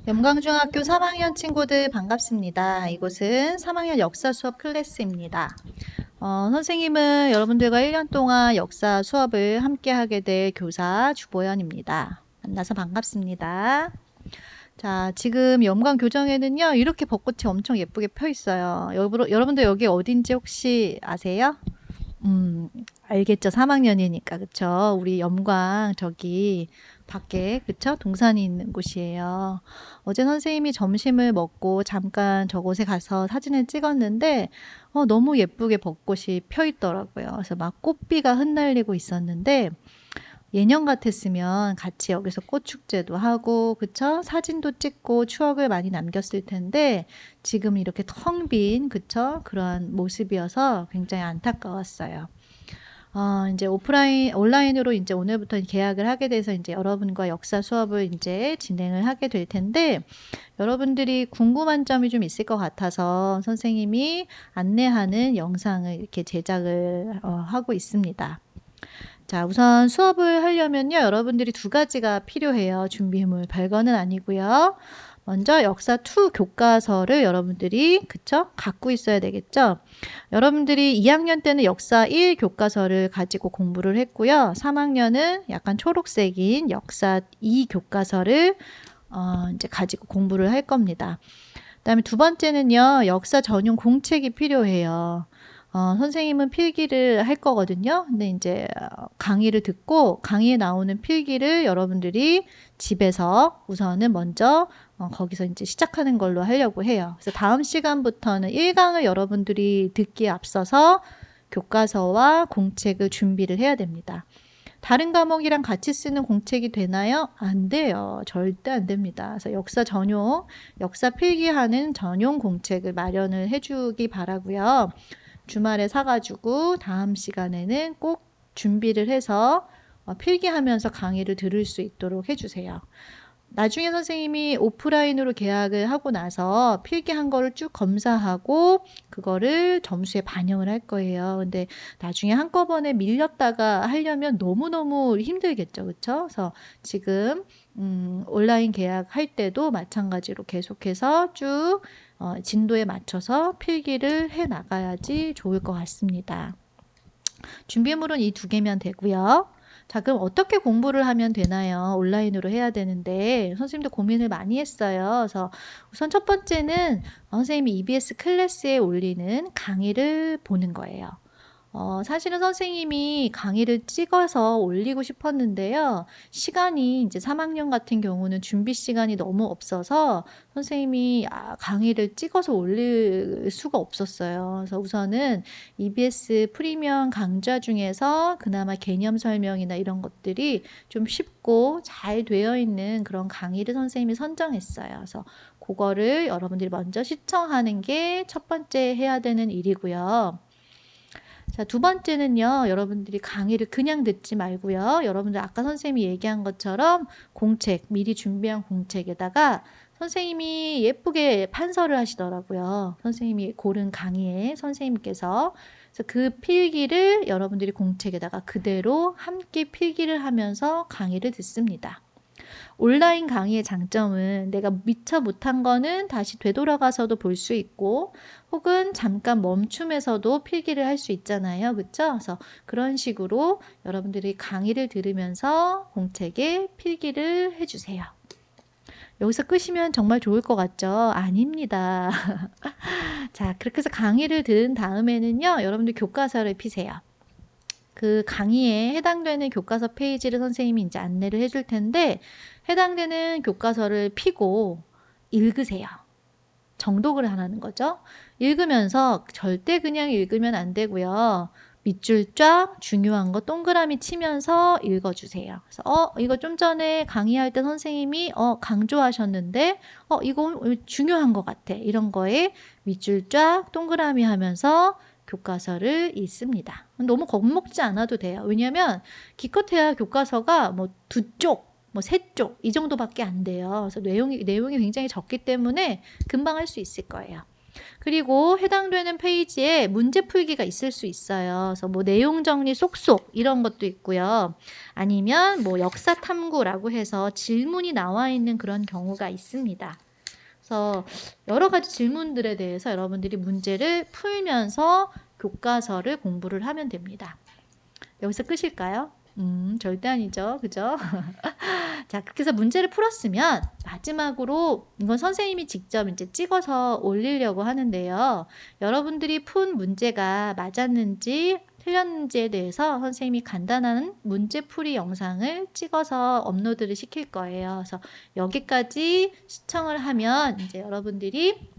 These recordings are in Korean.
염광중학교 3학년 친구들 반갑습니다. 이곳은 3학년 역사 수업 클래스입니다. 선생님은 여러분들과 1년 동안 역사 수업을 함께 하게 될 교사 주보연입니다. 만나서 반갑습니다. 자, 지금 염광 교정에는요, 이렇게 벚꽃이 엄청 예쁘게 펴 있어요. 여러분들 여기 어딘지 혹시 아세요? 알겠죠. 3학년이니까, 그쵸? 우리 염광 저기 밖에, 그쵸? 동산이 있는 곳이에요. 어제 선생님이 점심을 먹고 잠깐 저곳에 가서 사진을 찍었는데, 너무 예쁘게 벚꽃이 펴 있더라고요. 그래서 막 꽃비가 흩날리고 있었는데, 예년 같았으면 같이 여기서 꽃축제도 하고, 그쵸? 사진도 찍고 추억을 많이 남겼을 텐데, 지금 이렇게 텅 빈, 그쵸? 그런 모습이어서 굉장히 안타까웠어요. 이제 온라인으로 이제 오늘부터 계약을 하게 돼서 이제 여러분과 역사 수업을 이제 진행을 하게 될 텐데, 여러분들이 궁금한 점이 좀 있을 것 같아서 선생님이 안내하는 영상을 이렇게 제작을 하고 있습니다. 자, 우선 수업을 하려면요, 여러분들이 두 가지가 필요해요. 준비물, 별거는 아니고요. 먼저 역사 2 교과서를 여러분들이 그쵸? 갖고 있어야 되겠죠? 여러분들이 2학년 때는 역사 1 교과서를 가지고 공부를 했고요. 3학년은 약간 초록색인 역사 2 교과서를 이제 가지고 공부를 할 겁니다. 그다음에 두 번째는요, 역사 전용 공책이 필요해요. 선생님은 필기를 할 거거든요. 근데 이제 강의를 듣고 강의에 나오는 필기를 여러분들이 집에서 우선은 먼저 거기서 이제 시작하는 걸로 하려고 해요. 그래서 다음 시간부터는 1강을 여러분들이 듣기에 앞서서 교과서와 공책을 준비를 해야 됩니다. 다른 과목이랑 같이 쓰는 공책이 되나요? 안 돼요. 절대 안 됩니다. 그래서 역사 전용, 역사 필기하는 전용 공책을 마련을 해주기 바라고요. 주말에 사가지고 다음 시간에는 꼭 준비를 해서 필기하면서 강의를 들을 수 있도록 해주세요. 나중에 선생님이 오프라인으로 계약을 하고 나서 필기한 거를 쭉 검사하고 그거를 점수에 반영을 할 거예요. 근데 나중에 한꺼번에 밀렸다가 하려면 너무너무 힘들겠죠. 그쵸? 그래서 지금 온라인 계약할 때도 마찬가지로 계속해서 쭉 진도에 맞춰서 필기를 해 나가야지 좋을 것 같습니다. 준비물은 이 두 개면 되고요. 자, 그럼 어떻게 공부를 하면 되나요? 온라인으로 해야 되는데 선생님도 고민을 많이 했어요. 그래서 우선 첫 번째는 선생님이 EBS 클래스에 올리는 강의를 보는 거예요. 사실은 선생님이 강의를 찍어서 올리고 싶었는데요. 시간이 이제 3학년 같은 경우는 준비 시간이 너무 없어서 선생님이 강의를 찍어서 올릴 수가 없었어요. 그래서 우선은 EBS 프리미엄 강좌 중에서 그나마 개념 설명이나 이런 것들이 좀 쉽고 잘 되어 있는 그런 강의를 선생님이 선정했어요. 그래서 그거를 여러분들이 먼저 시청하는 게 첫 번째 해야 되는 일이고요. 자, 두 번째는요, 여러분들이 강의를 그냥 듣지 말고요. 여러분들 아까 선생님이 얘기한 것처럼 공책, 미리 준비한 공책에다가 선생님이 예쁘게 판서를 하시더라고요. 선생님이 고른 강의에 선생님께서. 그래서 그 필기를 여러분들이 공책에다가 그대로 함께 필기를 하면서 강의를 듣습니다. 온라인 강의의 장점은 내가 미처 못한 거는 다시 되돌아가서도 볼 수 있고 혹은 잠깐 멈춤에서도 필기를 할 수 있잖아요. 그쵸? 그래서 그런 식으로 여러분들이 강의를 들으면서 공책에 필기를 해주세요. 여기서 끄시면 정말 좋을 것 같죠? 아닙니다. 자, 그렇게 해서 강의를 들은 다음에는요, 여러분들 교과서를 피세요. 그 강의에 해당되는 교과서 페이지를 선생님이 이제 안내를 해줄 텐데 해당되는 교과서를 피고 읽으세요. 정독을 하라는 거죠. 읽으면서 절대 그냥 읽으면 안 되고요. 밑줄 쫙 중요한 거 동그라미 치면서 읽어주세요. 그래서 이거 좀 전에 강의할 때 선생님이 강조하셨는데 이거 중요한 것 같아. 이런 거에 밑줄 쫙 동그라미 하면서 교과서를 읽습니다. 너무 겁먹지 않아도 돼요. 왜냐하면 기껏해야 교과서가 뭐 2쪽, 뭐 3쪽 이 정도밖에 안 돼요. 그래서 내용이 굉장히 적기 때문에 금방 할 수 있을 거예요. 그리고 해당되는 페이지에 문제 풀기가 있을 수 있어요. 그래서 뭐 내용 정리 쏙쏙 이런 것도 있고요. 아니면 뭐 역사 탐구라고 해서 질문이 나와 있는 그런 경우가 있습니다. 그래서 여러 가지 질문들에 대해서 여러분들이 문제를 풀면서 교과서를 공부를 하면 됩니다. 여기서 끝일까요? 절대 아니죠. 그죠? 자, 그렇게 해서 문제를 풀었으면 마지막으로 이건 선생님이 직접 이제 찍어서 올리려고 하는데요. 여러분들이 푼 문제가 맞았는지 틀렸는지에 대해서 선생님이 간단한 문제풀이 영상을 찍어서 업로드를 시킬 거예요. 그래서 여기까지 시청을 하면 이제 여러분들이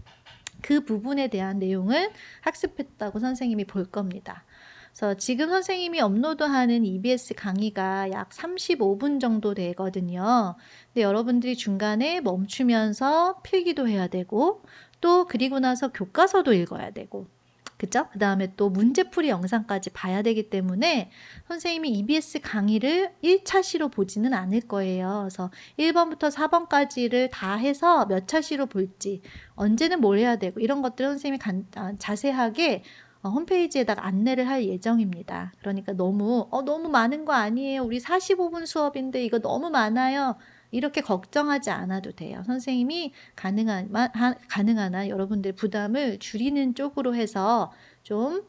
그 부분에 대한 내용을 학습했다고 선생님이 볼 겁니다. 그래서 지금 선생님이 업로드하는 EBS 강의가 약 35분 정도 되거든요. 근데 여러분들이 중간에 멈추면서 필기도 해야 되고 또 그리고 나서 교과서도 읽어야 되고 그죠? 그 다음에 또 문제풀이 영상까지 봐야 되기 때문에 선생님이 EBS 강의를 1차시로 보지는 않을 거예요. 그래서 1번부터 4번까지를 다 해서 몇 차시로 볼지 언제는 뭘 해야 되고 이런 것들을 선생님이 자세하게 홈페이지에다가 안내를 할 예정입니다. 그러니까 너무 많은 거 아니에요. 우리 45분 수업인데 이거 너무 많아요. 이렇게 걱정하지 않아도 돼요. 선생님이 가능한 한 여러분들 부담을 줄이는 쪽으로 해서 좀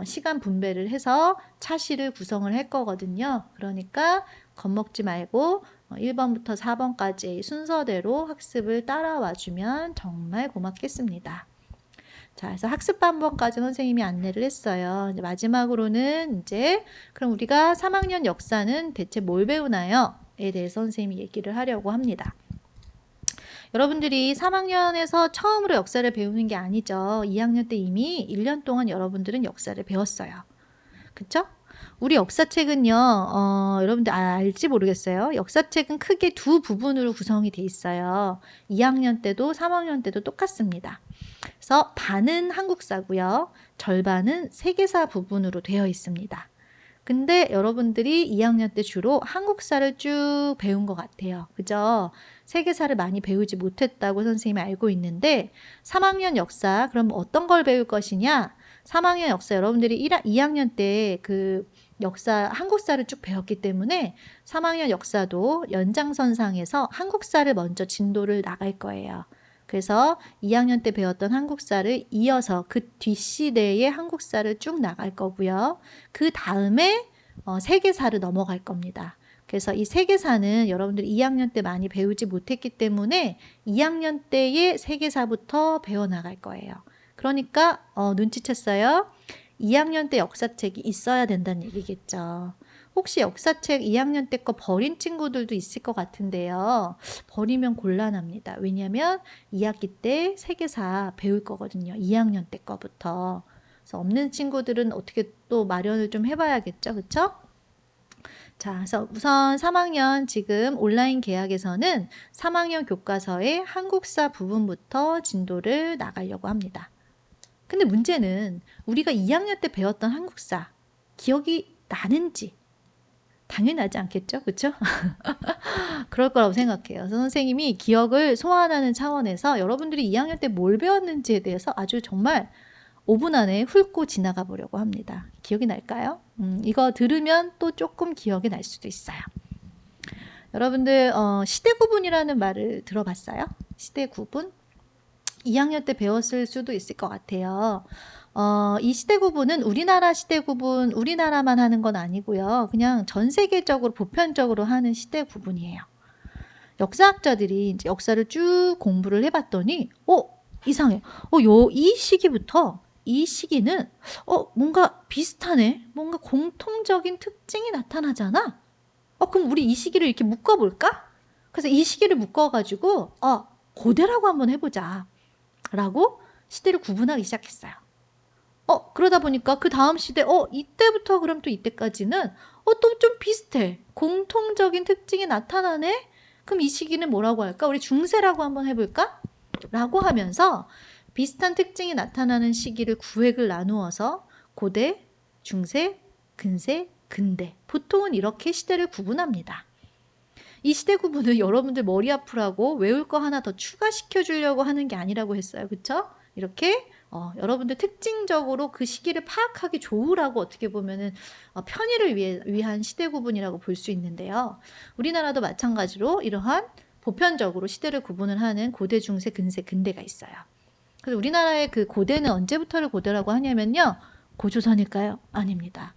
시간 분배를 해서 차시를 구성을 할 거거든요. 그러니까 겁먹지 말고 1번부터 4번까지 순서대로 학습을 따라와 주면 정말 고맙겠습니다. 자, 그래서 학습 방법까지 선생님이 안내를 했어요. 이제 마지막으로는 그럼 우리가 3학년 역사는 대체 뭘 배우나요? 에 대해서 선생님이 얘기를 하려고 합니다. 여러분들이 3학년에서 처음으로 역사를 배우는 게 아니죠. 2학년 때 이미 1년 동안 여러분들은 역사를 배웠어요. 그쵸? 우리 역사책은요, 여러분들 알지 모르겠어요. 역사책은 크게 두 부분으로 구성이 돼 있어요. 2학년 때도 3학년 때도 똑같습니다. 그래서 반은 한국사고요. 절반은 세계사 부분으로 되어 있습니다. 근데 여러분들이 2학년 때 주로 한국사를 쭉 배운 것 같아요. 그죠? 세계사를 많이 배우지 못했다고 선생님이 알고 있는데 3학년 역사 그럼 어떤 걸 배울 것이냐? 3학년 역사 여러분들이 2학년 때 그 역사 한국사를 쭉 배웠기 때문에 3학년 역사도 연장선상에서 한국사를 먼저 진도를 나갈 거예요. 그래서 2학년 때 배웠던 한국사를 이어서 그 뒷시대의 한국사를 쭉 나갈 거고요. 그 다음에 세계사를 넘어갈 겁니다. 그래서 이 세계사는 여러분들이 2학년 때 많이 배우지 못했기 때문에 2학년 때의 세계사부터 배워나갈 거예요. 그러니까 눈치챘어요? 2학년 때 역사책이 있어야 된다는 얘기겠죠. 혹시 역사책 2학년 때 거 버린 친구들도 있을 것 같은데요. 버리면 곤란합니다. 왜냐하면 2학기 때 세계사 배울 거거든요. 2학년 때 거부터. 그래서 없는 친구들은 어떻게 또 마련을 좀 해봐야겠죠. 그쵸? 자, 그래서 우선 3학년 지금 온라인 계약에서는 3학년 교과서의 한국사 부분부터 진도를 나가려고 합니다. 근데 문제는 우리가 2학년 때 배웠던 한국사 기억이 나는지 당연히 나지 않겠죠? 그렇죠? 그럴 거라고 생각해요. 그래서 선생님이 기억을 소환하는 차원에서 여러분들이 2학년 때 뭘 배웠는지에 대해서 아주 정말 5분 안에 훑고 지나가 보려고 합니다. 기억이 날까요? 이거 들으면 또 조금 기억이 날 수도 있어요. 여러분들 시대 구분이라는 말을 들어봤어요? 시대 구분? 2학년 때 배웠을 수도 있을 것 같아요. 이 시대 구분은 우리나라 시대 구분, 우리나라만 하는 건 아니고요. 그냥 전 세계적으로 보편적으로 하는 시대 구분이에요. 역사학자들이 이제 역사를 쭉 공부를 해봤더니, 이상해. 이 시기부터 이 시기는 뭔가 비슷하네. 뭔가 공통적인 특징이 나타나잖아. 그럼 우리 이 시기를 이렇게 묶어볼까? 그래서 이 시기를 묶어가지고 고대라고 한번 해보자. 라고 시대를 구분하기 시작했어요. 그러다 보니까 그 다음 시대, 이때부터 그럼 또 이때까지는 또 좀 비슷해. 공통적인 특징이 나타나네? 그럼 이 시기는 뭐라고 할까? 우리 중세라고 한번 해볼까? 라고 하면서 비슷한 특징이 나타나는 시기를 구획을 나누어서 고대, 중세, 근세, 근대. 보통은 이렇게 시대를 구분합니다. 이 시대 구분은 여러분들 머리 아프라고 외울 거 하나 더 추가시켜 주려고 하는 게 아니라고 했어요. 그쵸? 이렇게 여러분들 특징적으로 그 시기를 파악하기 좋으라고 어떻게 보면은 편의를 위한 시대 구분이라고 볼 수 있는데요. 우리나라도 마찬가지로 이러한 보편적으로 시대를 구분을 하는 고대, 중세, 근세, 근대가 있어요. 그래서 우리나라의 그 고대는 언제부터를 고대라고 하냐면요. 고조선일까요? 아닙니다.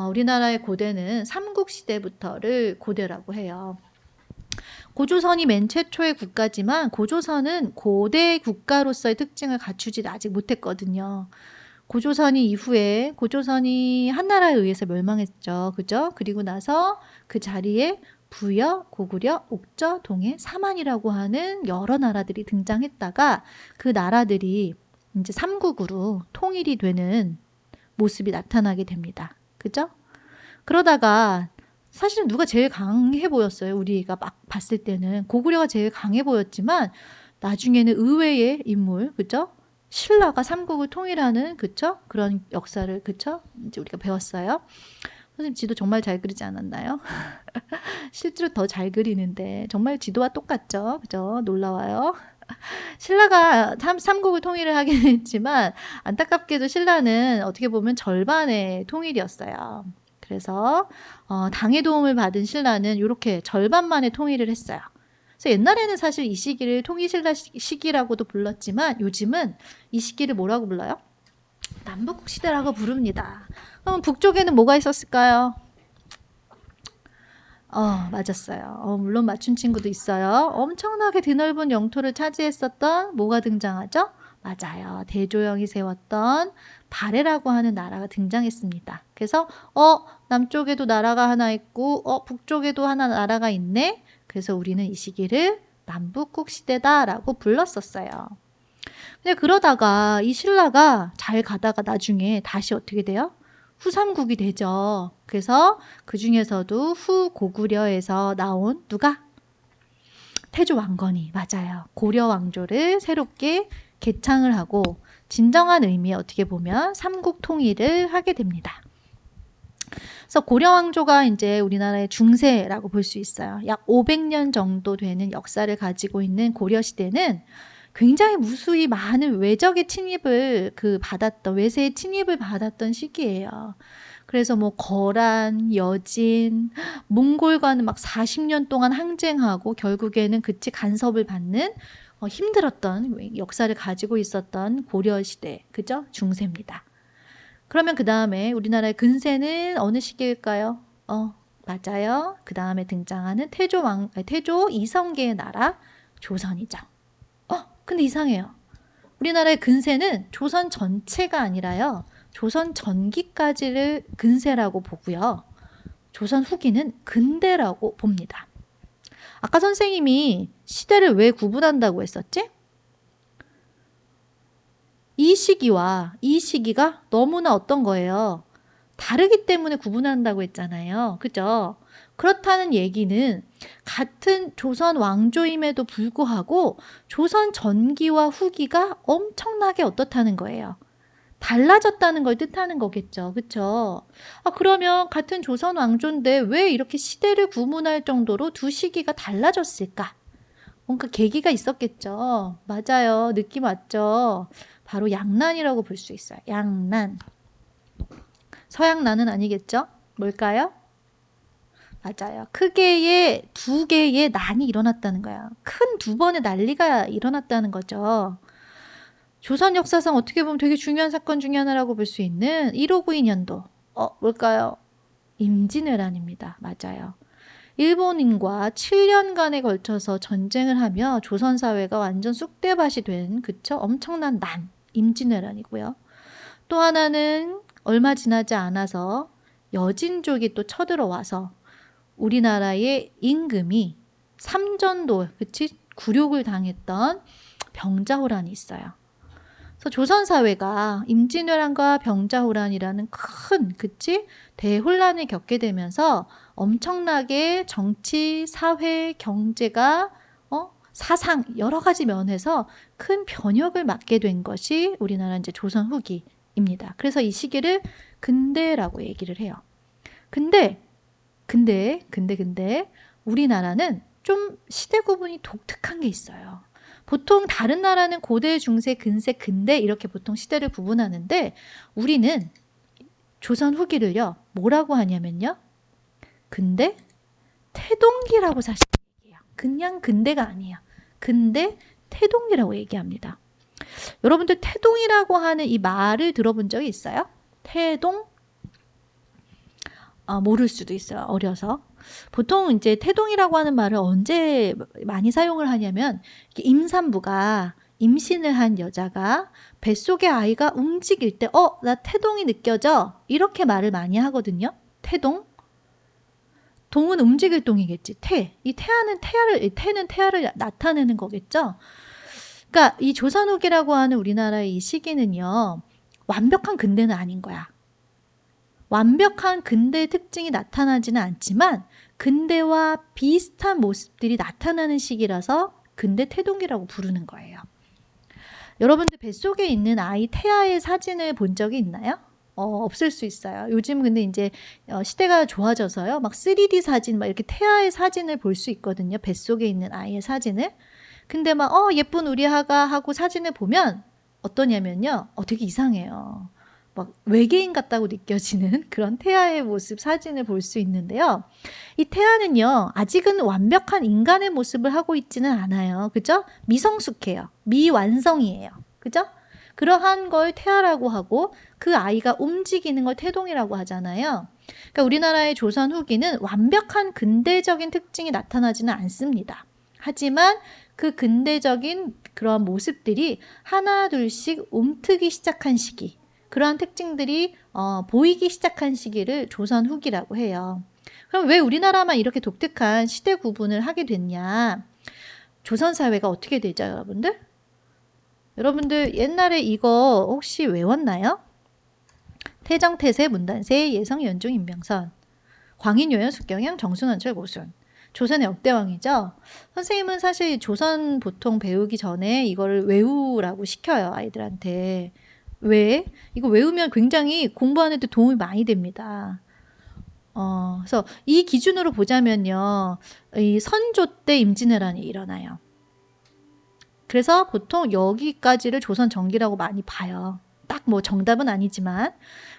우리나라의 고대는 삼국시대부터를 고대라고 해요. 고조선이 맨 최초의 국가지만 고조선은 고대 국가로서의 특징을 갖추지 아직 못했거든요. 고조선이 이후에 고조선이 한나라에 의해서 멸망했죠. 그죠? 그리고 나서 그 자리에 부여, 고구려, 옥저, 동해, 사만이라고 하는 여러 나라들이 등장했다가 그 나라들이 이제 삼국으로 통일이 되는 모습이 나타나게 됩니다. 그죠? 그러다가 사실은 누가 제일 강해 보였어요. 우리가 막 봤을 때는 고구려가 제일 강해 보였지만 나중에는 의외의 인물, 그죠? 신라가 삼국을 통일하는, 그쵸? 그런 역사를, 그쵸? 이제 우리가 배웠어요. 선생님 지도 정말 잘 그리지 않았나요? 실제로 더 잘 그리는데 정말 지도와 똑같죠? 그죠? 놀라워요. 신라가 삼국을 통일을 하긴 했지만 안타깝게도 신라는 어떻게 보면 절반의 통일이었어요. 그래서 당의 도움을 받은 신라는 이렇게 절반만의 통일을 했어요. 그래서 옛날에는 사실 이 시기를 통일신라 시기라고도 불렀지만 요즘은 이 시기를 뭐라고 불러요? 남북국 시대라고 부릅니다. 그럼 북쪽에는 뭐가 있었을까요? 맞았어요. 물론 맞춘 친구도 있어요. 엄청나게 드넓은 영토를 차지했었던 뭐가 등장하죠? 맞아요. 대조영이 세웠던 발해라고 하는 나라가 등장했습니다. 그래서 남쪽에도 나라가 하나 있고 북쪽에도 하나 나라가 있네. 그래서 우리는 이 시기를 남북국 시대다라고 불렀었어요. 근데 그러다가 이 신라가 잘 가다가 나중에 다시 어떻게 돼요? 후삼국이 되죠. 그래서 그 중에서도 후고구려에서 나온 누가? 태조 왕건이, 맞아요. 고려 왕조를 새롭게 개창을 하고 진정한 의미의 어떻게 보면 삼국 통일을 하게 됩니다. 그래서 고려 왕조가 이제 우리나라의 중세라고 볼 수 있어요. 약 500년 정도 되는 역사를 가지고 있는 고려 시대는 굉장히 무수히 많은 외적의 침입을 외세의 침입을 받았던 시기예요. 그래서 뭐 거란, 여진, 몽골과는 막 40년 동안 항쟁하고 결국에는 간섭을 받는 힘들었던 역사를 가지고 있었던 고려 시대, 그죠? 중세입니다. 그러면 그 다음에 우리나라의 근세는 어느 시기일까요? 맞아요. 그 다음에 등장하는 태조 이성계의 나라 조선이죠. 근데 이상해요. 우리나라의 근세는 조선 전체가 아니라요. 조선 전기까지를 근세라고 보고요. 조선 후기는 근대라고 봅니다. 아까 선생님이 시대를 왜 구분한다고 했었지? 이 시기와 이 시기가 너무나 어떤 거예요? 다르기 때문에 구분한다고 했잖아요. 그죠? 그렇다는 얘기는 같은 조선 왕조임에도 불구하고 조선 전기와 후기가 엄청나게 어떻다는 거예요. 달라졌다는 걸 뜻하는 거겠죠. 그쵸? 그러면 같은 조선 왕조인데 왜 이렇게 시대를 구분할 정도로 두 시기가 달라졌을까? 뭔가 계기가 있었겠죠. 맞아요. 느낌 왔죠. 바로 양난이라고 볼 수 있어요. 양난. 서양난은 아니겠죠? 뭘까요? 맞아요. 크게의 두 개의 난이 일어났다는 거야. 큰 두 번의 난리가 일어났다는 거죠. 조선 역사상 어떻게 보면 되게 중요한 사건 중에 하나라고 볼 수 있는 1592년도. 뭘까요? 임진왜란입니다. 맞아요. 일본인과 7년간에 걸쳐서 전쟁을 하며 조선 사회가 완전 쑥대밭이 된 그쵸? 엄청난 임진왜란이고요. 또 하나는 얼마 지나지 않아서 여진족이 또 쳐들어와서 우리나라의 임금이 삼전도, 굴욕을 당했던 병자호란이 있어요. 그래서 조선 사회가 임진왜란과 병자호란이라는 큰 대혼란을 겪게 되면서 엄청나게 정치, 사회, 경제가 사상 여러 가지 면에서 큰 변혁을 맞게 된 것이 우리나라 이제 조선 후기입니다. 그래서 이 시기를 근대라고 얘기를 해요. 근데 우리나라는 좀 시대 구분이 독특한 게 있어요. 보통 다른 나라는 고대, 중세, 근세, 근대 이렇게 보통 시대를 구분하는데 우리는 조선 후기를요. 뭐라고 하냐면요. 근대 태동기라고 사실 얘기해요. 그냥 근대가 아니에요. 근대 태동기라고 얘기합니다. 여러분들 태동이라고 하는 이 말을 들어본 적이 있어요? 태동? 모를 수도 있어요. 어려서. 보통 이제 태동이라고 하는 말을 언제 많이 사용을 하냐면 임산부가 임신을 한 여자가 뱃속의 아이가 움직일 때 나 태동이 느껴져. 이렇게 말을 많이 하거든요. 태동. 동은 움직일 동이겠지. 이 태는 태아를 나타내는 거겠죠. 그러니까 이 조선 후기라고 하는 우리나라의 이 시기는요. 완벽한 근대는 아닌 거야. 완벽한 근대의 특징이 나타나지는 않지만 근대와 비슷한 모습들이 나타나는 시기라서 근대 태동기라고 부르는 거예요. 여러분들 뱃속에 있는 아이 태아의 사진을 본 적이 있나요? 없을 수 있어요. 요즘 근데 이제 시대가 좋아져서요. 막 3D 사진, 막 이렇게 태아의 사진을 볼 수 있거든요. 뱃속에 있는 아이의 사진을. 근데 막 예쁜 우리 아가 하고 사진을 보면 어떠냐면요. 되게 이상해요. 막 외계인 같다고 느껴지는 그런 태아의 모습 사진을 볼 수 있는데요. 이 태아는요. 아직은 완벽한 인간의 모습을 하고 있지는 않아요. 그죠? 미성숙해요. 미완성이에요. 그죠? 그러한 걸 태아라고 하고 그 아이가 움직이는 걸 태동이라고 하잖아요. 그러니까 우리나라의 조선 후기는 완벽한 근대적인 특징이 나타나지는 않습니다. 하지만 그 근대적인 그런 모습들이 하나 둘씩 움트기 시작한 시기, 그러한 특징들이 보이기 시작한 시기를 조선 후기라고 해요. 그럼 왜 우리나라만 이렇게 독특한 시대 구분을 하게 됐냐? 조선 사회가 어떻게 되죠, 여러분들? 여러분들 옛날에 이거 혹시 외웠나요? 태정, 태세, 문단세, 예성, 연중, 임명선, 광인, 요연, 숙경영, 정순, 원철, 고순. 조선의 역대왕이죠. 선생님은 사실 조선 보통 배우기 전에 이거를 외우라고 시켜요, 아이들한테. 왜? 이거 외우면 굉장히 공부하는 데 도움이 많이 됩니다. 그래서 이 기준으로 보자면요. 이 선조 때 임진왜란이 일어나요. 그래서 보통 여기까지를 조선 전기라고 많이 봐요. 딱 뭐 정답은 아니지만.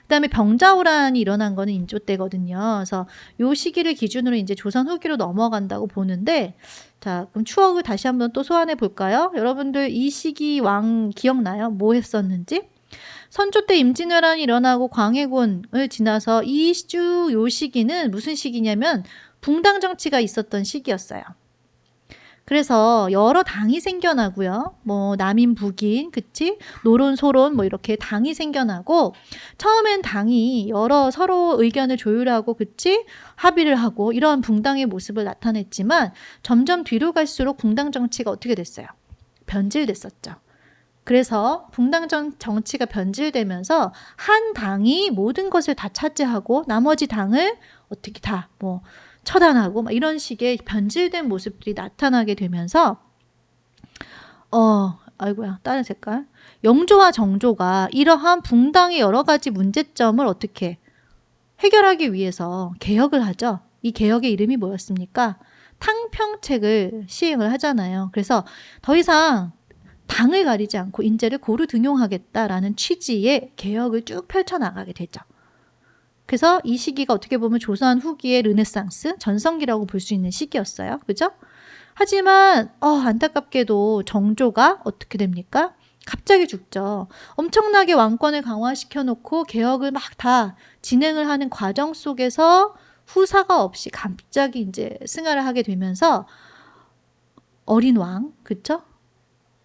그다음에 병자호란이 일어난 거는 인조 때거든요. 그래서 요 시기를 기준으로 이제 조선 후기로 넘어간다고 보는데, 자, 그럼 추억을 다시 한번 또 소환해 볼까요? 여러분들 이 시기 왕 기억나요? 뭐 했었는지? 선조 때 임진왜란이 일어나고 광해군을 지나서 요 시기는 무슨 시기냐면 붕당 정치가 있었던 시기였어요. 그래서 여러 당이 생겨나고요. 뭐 남인 북인, 그치? 노론 소론 뭐 이렇게 당이 생겨나고 처음엔 당이 여러 서로 의견을 조율하고 그치? 합의를 하고 이러한 붕당의 모습을 나타냈지만 점점 뒤로 갈수록 붕당 정치가 어떻게 됐어요? 변질됐었죠. 그래서 붕당 정치가 변질되면서 한 당이 모든 것을 다 차지하고 나머지 당을 어떻게 다 뭐 처단하고 막 이런 식의 변질된 모습들이 나타나게 되면서 아이고야 다른 색깔 영조와 정조가 이러한 붕당의 여러 가지 문제점을 어떻게 해결하기 위해서 개혁을 하죠. 이 개혁의 이름이 뭐였습니까? 탕평책을 시행을 하잖아요. 그래서 더 이상 당을 가리지 않고 인재를 고루 등용하겠다라는 취지의 개혁을 쭉 펼쳐나가게 되죠. 그래서 이 시기가 어떻게 보면 조선 후기의 르네상스, 전성기라고 볼 수 있는 시기였어요. 그죠? 하지만 안타깝게도 정조가 어떻게 됩니까? 갑자기 죽죠. 엄청나게 왕권을 강화시켜 놓고 개혁을 막 다 진행을 하는 과정 속에서 후사가 없이 갑자기 이제 승하를 하게 되면서 어린 왕, 그쵸?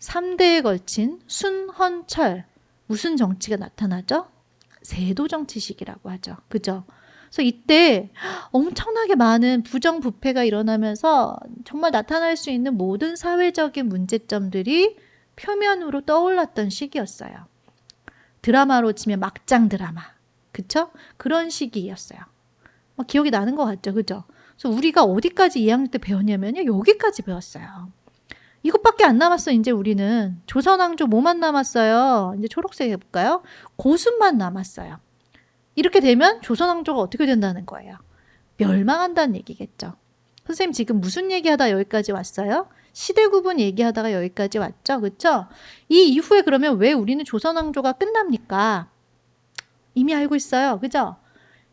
3대에 걸친 순헌철, 무슨 정치가 나타나죠? 세도 정치식이라고 하죠. 그죠? 그래서 이때 엄청나게 많은 부정부패가 일어나면서 정말 나타날 수 있는 모든 사회적인 문제점들이 표면으로 떠올랐던 시기였어요. 드라마로 치면 막장 드라마. 그쵸? 그런 시기였어요. 기억이 나는 것 같죠? 그죠? 그래서 우리가 어디까지 2학년 때 배웠냐면요. 여기까지 배웠어요. 이것밖에 안 남았어. 이제 우리는 조선왕조 뭐만 남았어요. 이제 초록색 해볼까요? 고순만 남았어요. 이렇게 되면 조선왕조가 어떻게 된다는 거예요? 멸망한다는 얘기겠죠. 선생님 지금 무슨 얘기하다 여기까지 왔어요? 시대 구분 얘기하다가 여기까지 왔죠? 그쵸? 이 이후에 그러면 왜 우리는 조선 왕조가 끝납니까? 이미 알고 있어요. 그죠?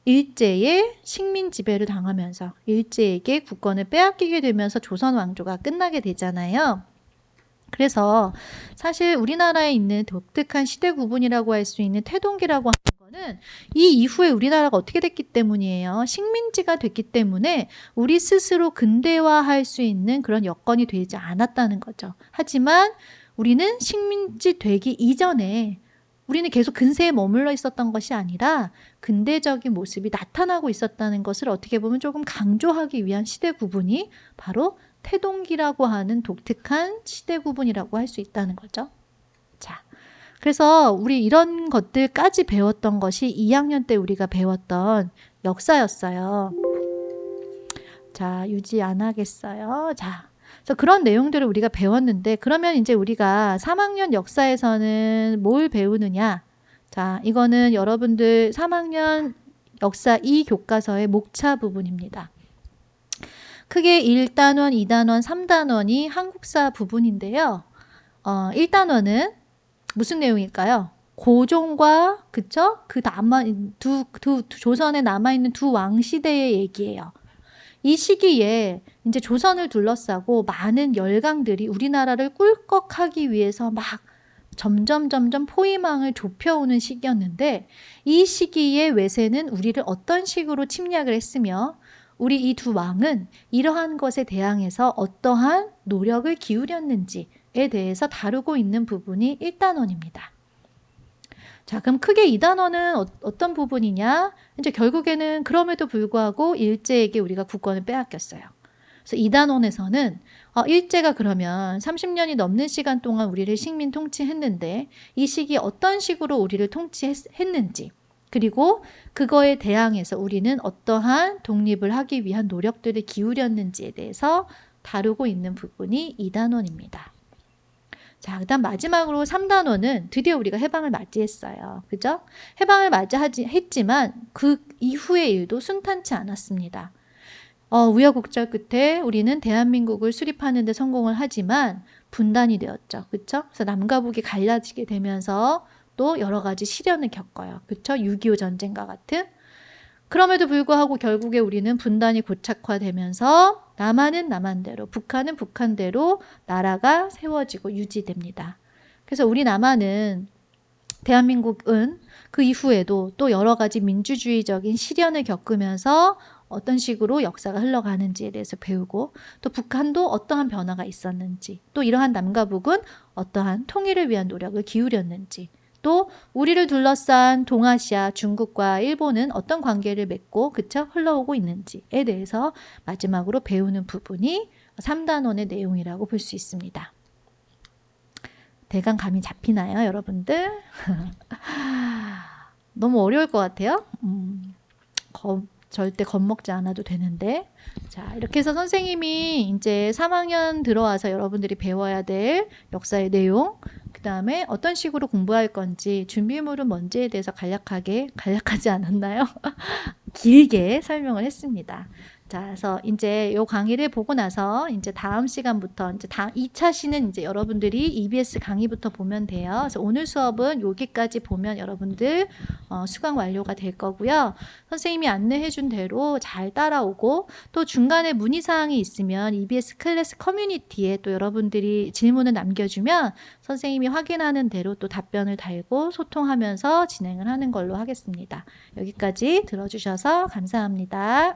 일제의 식민 지배를 당하면서 일제에게 국권을 빼앗기게 되면서 조선 왕조가 끝나게 되잖아요. 그래서 사실 우리나라에 있는 독특한 시대 구분이라고 할 수 있는 태동기라고 하는 거는 이 이후에 우리나라가 어떻게 됐기 때문이에요. 식민지가 됐기 때문에 우리 스스로 근대화할 수 있는 그런 여건이 되지 않았다는 거죠. 하지만 우리는 식민지 되기 이전에 우리는 계속 근세에 머물러 있었던 것이 아니라 근대적인 모습이 나타나고 있었다는 것을 어떻게 보면 조금 강조하기 위한 시대 구분이 바로 태동기라고 하는 독특한 시대 구분이라고 할 수 있다는 거죠. 자, 그래서 우리 이런 것들까지 배웠던 것이 2학년 때 우리가 배웠던 역사였어요. 자, 유지 안 하겠어요. 자, 그래서 그런 내용들을 우리가 배웠는데 그러면 이제 우리가 3학년 역사에서는 뭘 배우느냐? 자, 이거는 여러분들 3학년 역사 2교과서의 목차 부분입니다. 크게 1단원, 2단원, 3단원이 한국사 부분인데요. 1단원은 무슨 내용일까요? 고종과 그쵸? 그 조선에 남아있는 두 왕시대의 얘기예요. 이 시기에 이제 조선을 둘러싸고 많은 열강들이 우리나라를 꿀꺽하기 위해서 막 점점 포위망을 좁혀오는 시기였는데 이 시기의 외세는 우리를 어떤 식으로 침략을 했으며 우리 이 두 왕은 이러한 것에 대항해서 어떠한 노력을 기울였는지에 대해서 다루고 있는 부분이 1단원입니다. 자, 그럼 크게 2단원은 어떤 부분이냐? 이제 결국에는 그럼에도 불구하고 일제에게 우리가 국권을 빼앗겼어요. 그래서 2단원에서는 일제가 그러면 30년이 넘는 시간 동안 우리를 식민 통치했는데 이 시기 어떤 식으로 우리를 통치했는지 그리고 그거에 대항해서 우리는 어떠한 독립을 하기 위한 노력들을 기울였는지에 대해서 다루고 있는 부분이 2단원입니다. 자, 그다음 마지막으로 3단원은 드디어 우리가 해방을 맞이했어요. 그죠? 해방을 맞이했지만 그 이후의 일도 순탄치 않았습니다. 우여곡절 끝에 우리는 대한민국을 수립하는 데 성공을 하지만 분단이 되었죠. 그렇죠? 그래서 남과 북이 갈라지게 되면서 또 여러 가지 시련을 겪어요. 그렇죠? 6.25 전쟁과 같은. 그럼에도 불구하고 결국에 우리는 분단이 고착화되면서 남한은 남한대로, 북한은 북한대로 나라가 세워지고 유지됩니다. 그래서 우리 남한은 대한민국은 그 이후에도 또 여러 가지 민주주의적인 시련을 겪으면서 어떤 식으로 역사가 흘러가는지에 대해서 배우고 또 북한도 어떠한 변화가 있었는지 또 이러한 남과 북은 어떠한 통일을 위한 노력을 기울였는지 또 우리를 둘러싼 동아시아, 중국과 일본은 어떤 관계를 맺고 그쵸? 흘러오고 있는지에 대해서 마지막으로 배우는 부분이 3단원의 내용이라고 볼 수 있습니다. 대강 감이 잡히나요, 여러분들? 너무 어려울 것 같아요. 절대 겁먹지 않아도 되는데. 자, 이렇게 해서 선생님이 이제 3학년 들어와서 여러분들이 배워야 될 역사의 내용, 그 다음에 어떤 식으로 공부할 건지, 준비물은 뭔지에 대해서 간략하지 않았나요? 길게 설명을 했습니다. 자, 그래서 이제 요 강의를 보고 나서 이제 다음 시간부터 이제 2차 시는 이제 여러분들이 EBS 강의부터 보면 돼요. 그래서 오늘 수업은 여기까지 보면 여러분들 수강 완료가 될 거고요. 선생님이 안내해 준 대로 잘 따라오고 또 중간에 문의사항이 있으면 EBS 클래스 커뮤니티에 또 여러분들이 질문을 남겨주면 선생님이 확인하는 대로 또 답변을 달고 소통하면서 진행을 하는 걸로 하겠습니다. 여기까지 들어주셔서 감사합니다.